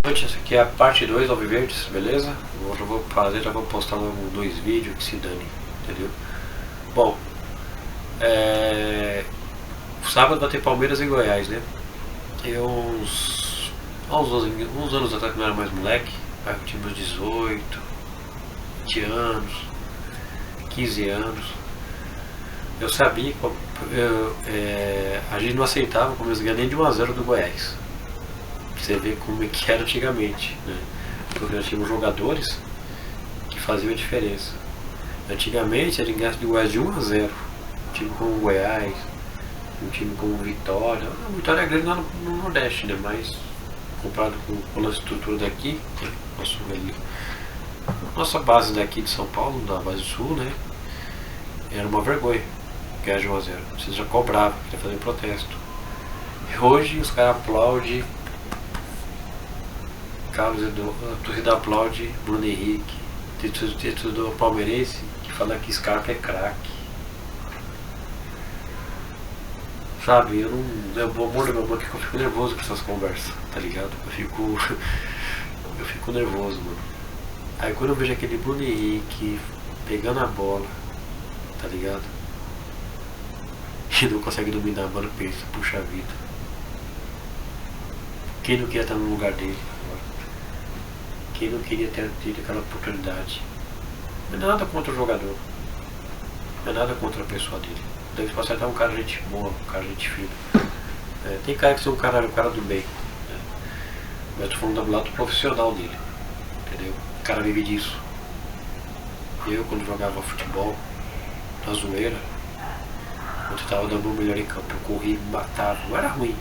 Essa aqui é a parte 2 do Alviverdes, beleza? Hoje eu vou fazer, já vou postar logo 2 vídeos que se dane, entendeu? Bom, sábado vai ter Palmeiras e Goiás, né? Eu uns anos atrás, quando eu era mais moleque, eu tinha uns 18, 20 anos, 15 anos. Eu sabia que a gente não aceitava como eles ganham nem de 1-0 do Goiás. Você vê como é que era antigamente, né? Porque nós tínhamos jogadores que faziam a diferença. Antigamente era ingresso de Goiás de 1-0. Um time como o Goiás, um time como o Vitória. A Vitória é grande lá no Nordeste, né? Mas comparado com a estrutura daqui, nossa base daqui de São Paulo, da base sul, né? Era uma vergonha ganhar de 1-0. Você já cobrava, queria fazer protesto. E hoje os caras aplaudem. Carlos Eduardo, a torcida aplaude Bruno Henrique, título do palmeirense que fala que Scarpa é craque. Sabe, eu vou morrer meu banco que eu fico nervoso com essas conversas, tá ligado? Eu fico nervoso, mano. Aí quando eu vejo aquele Bruno Henrique pegando a bola, tá ligado? E não consegue dominar a bola, pensa, puxa vida. Quem não queria estar no lugar dele? Quem não queria ter tido aquela oportunidade? Não é nada contra o jogador. Não é nada contra a pessoa dele. Deve passar até um cara gente boa, um cara gente fina. Tem cara que são um cara do bem. Né? Mas eu tô falando do lado profissional dele. Entendeu? O cara vive disso. Eu, quando jogava futebol, na zoeira, quando eu tava dando o melhor em campo, eu corri, me matava. Não era ruim.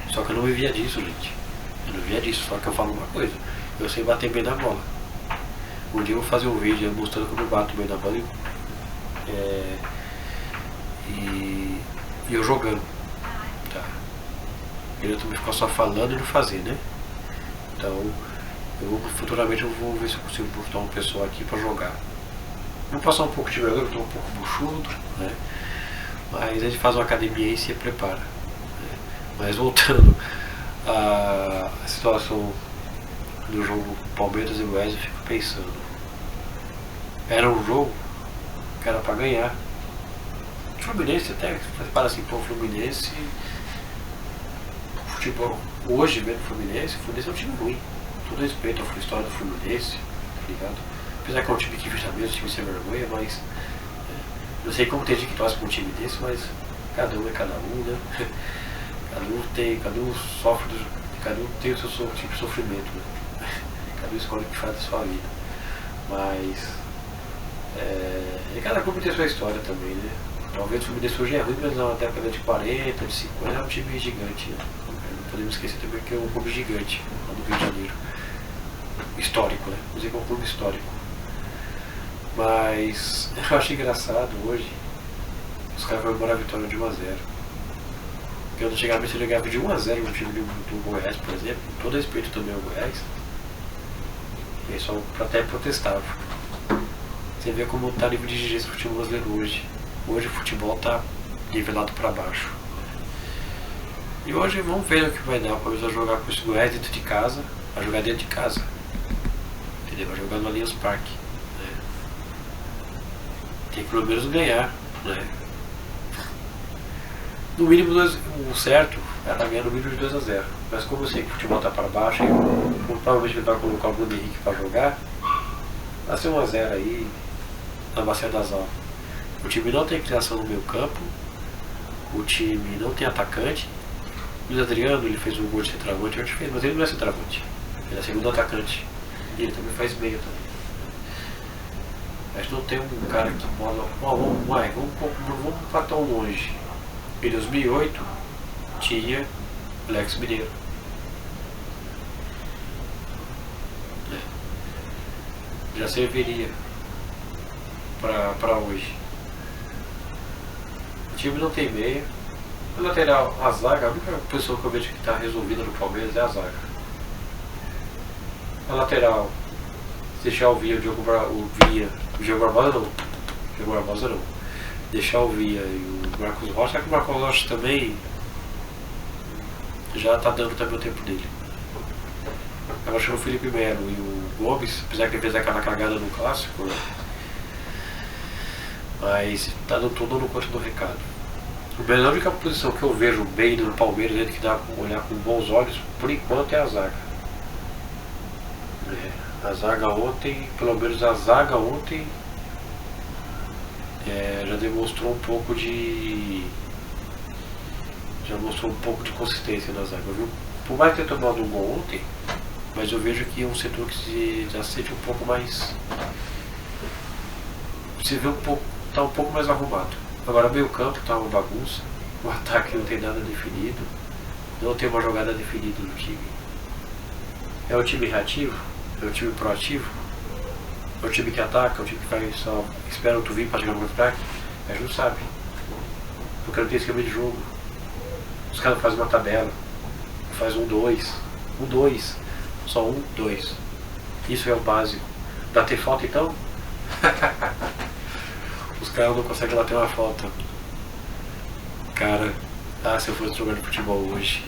Só que eu não vivia disso, gente. Eu não vivia disso, só que eu falo uma coisa. Eu sei bater bem na bola. Um dia eu vou fazer um vídeo mostrando como eu bato bem na bola e eu jogando. Tá? Eu também ficar só falando e não fazer, né? Então, futuramente eu vou ver se eu consigo botar uma pessoa aqui pra jogar. Vou passar um pouco de vergonha, eu tô um pouco buchudo, né? Mas a gente faz uma academia e se prepara. Né? Mas voltando à situação do jogo Palmeiras e Goiás, eu fico pensando, era um jogo que era pra ganhar. O Fluminense até, você para assim, pô, o Fluminense, futebol, hoje vendo o Fluminense é um time ruim, todo respeito à história do Fluminense, tá ligado? Apesar que é um time que justamente, um time sem vergonha, mas não sei como tem gente que torce com um time desse, mas cada um é cada um, né? Cada um sofre, cada um tem o seu tipo de sofrimento, né? Cada um escolhe o que faz da sua vida. Mas cada clube tem sua história também, né? Talvez o Fluminense hoje é ruim, mas na década de 40, de 50 era um time gigante, né? Não podemos esquecer também que é um clube gigante lá do Rio de Janeiro. Histórico, né? Vamos dizer que é um clube histórico. Mas eu acho engraçado hoje os caras comemorar a vitória de 1-0. Porque antigamente eu jogava de 1-0 no time do Goiás, por exemplo, com todo respeito também ao Goiás. E só até protestava. Você vê como está o nível de exigência do futebol brasileiro hoje. Hoje o futebol está nivelado para baixo. E hoje vamos ver o que vai dar. O Palmeiras vai jogar com esse Goiás dentro de casa. Vai jogar dentro de casa. Entendeu? Vai jogar no Allianz Parque. Né? Tem que pelo menos ganhar. Né? No mínimo, o certo era ganhar no mínimo de 2-0. Mas como eu sei que o futebol está para baixo, provavelmente ele vai colocar o Bruno Henrique para jogar, vai ser 1-0 aí na Bacia das Almas. O time não tem criação no meio campo, o time não tem atacante. O Luiz Adriano, ele fez um gol de centroavante, eu acho que fez, mas ele não é centroavante, ele é segundo atacante. E ele também faz meio também. Mas não tem um cara que bola. Vamos para tão longe. Em 2008 tinha Alex Mineiro. Já serviria para hoje. O time não tem meia. O lateral, a zaga, a única pessoa que eu vejo que está resolvida no Palmeiras é a zaga. A lateral, se deixar o Diogo Barbosa não. Deixar o Via e o Marcos Rocha, que o Marcos Rocha também já está dando também o tempo dele. tava achando o Felipe Melo e o Gomes, apesar que ele fez aquela cagada no clássico, né? Mas tá dando conta do recado. A única posição que eu vejo bem no Palmeiras, que dá pra olhar com bons olhos, por enquanto, é a zaga. A zaga ontem, pelo menos a zaga ontem, já demonstrou um pouco de. Já mostrou um pouco de consistência na zaga, viu? Por mais ter tomado um gol ontem, mas eu vejo que é um setor que já se sente um pouco mais. Você vê tá um pouco mais arrumado. Agora meio campo tá uma bagunça, o ataque não tem nada definido, não tem uma jogada definida no time. É um time reativo? É um time proativo? É um time que ataca? É um time que faz só espera o tu vir para jogar no contra-ataque? A gente não sabe. Porque não tem esquema de jogo. Os caras fazem uma tabela, faz 1-2, 1-2, só 1-2. Isso é o básico. Bater falta então? Os caras não conseguem bater uma falta. Cara, se eu fosse jogar de futebol hoje,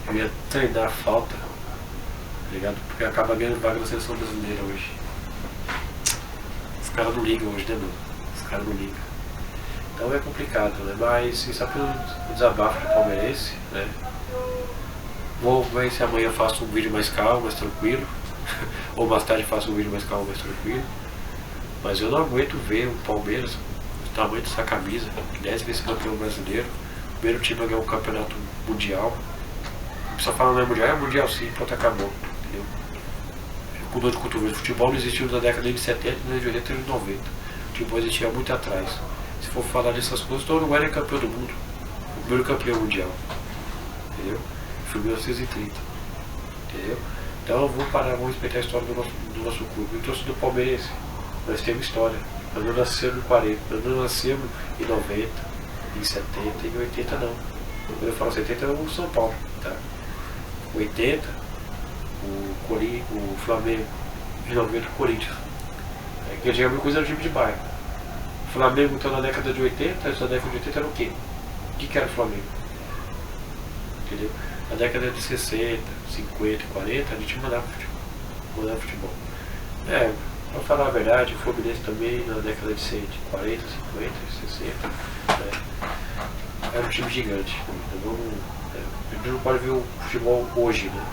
eu ia treinar a falta, tá ligado? Porque acaba ganhando vaga na seleção brasileira hoje. Os caras não ligam hoje, né, mano? Os caras não ligam. Então é complicado, né? Mas isso é pelo desabafo do palmeirense, né? Vou ver se amanhã eu faço um vídeo mais calmo, mais tranquilo. Ou mais tarde faço um vídeo mais calmo, mais tranquilo. Mas eu não aguento ver o Palmeiras, o tamanho dessa camisa, 10 vezes campeão brasileiro, primeiro time a ganhar um campeonato mundial. A pessoa fala não é mundial, é mundial sim, pronto, acabou, entendeu? Com dor de cotovelo, o futebol não existiu na década de 70, nem de 80 e de 90. O futebol existia muito atrás. Se for falar dessas coisas, então o Uruguai é campeão do mundo, o primeiro campeão mundial, entendeu? Foi em 1930, entendeu? Então eu vou parar, vou respeitar a história do nosso clube. Eu trouxe do palmeirense. Nós temos história. Nós não nascemos em 40, nós não nascemos em 90, em 70, em 80 não. Quando eu falo 70 é o São Paulo, tá? 80, o Flamengo, em 90 o Corinthians. Que já é uma coisa do time de bairro. O Flamengo então na década de 80, essa década de 80 era o quê? O que era o Flamengo? Entendeu? Na década de 60, 50, 40, a gente mandava futebol. Pra falar a verdade, o Fluminense também na década de 40, 50, 60, era um time gigante. A gente não pode ver o futebol hoje, né?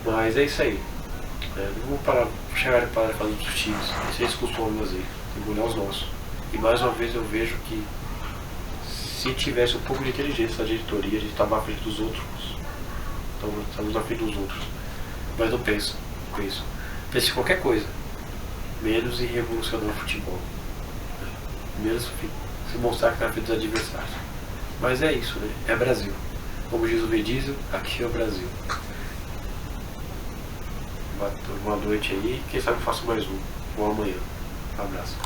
Mas é isso aí. Não vou chegar e parar falando dos times, isso eles costumam fazer, tem que olhar os nossos. E mais uma vez eu vejo que se tivesse um pouco de inteligência na diretoria, a gente estava à frente dos outros. Estamos à frente dos outros. Mas não penso. Pense em qualquer coisa, menos em revolucionar o futebol, né? Menos se mostrar que está na frente dos adversários. Mas é isso, né? É Brasil. Como diz o Vedizel, aqui é o Brasil. Boa noite aí, quem sabe eu faço mais um. Ou amanhã. Um abraço.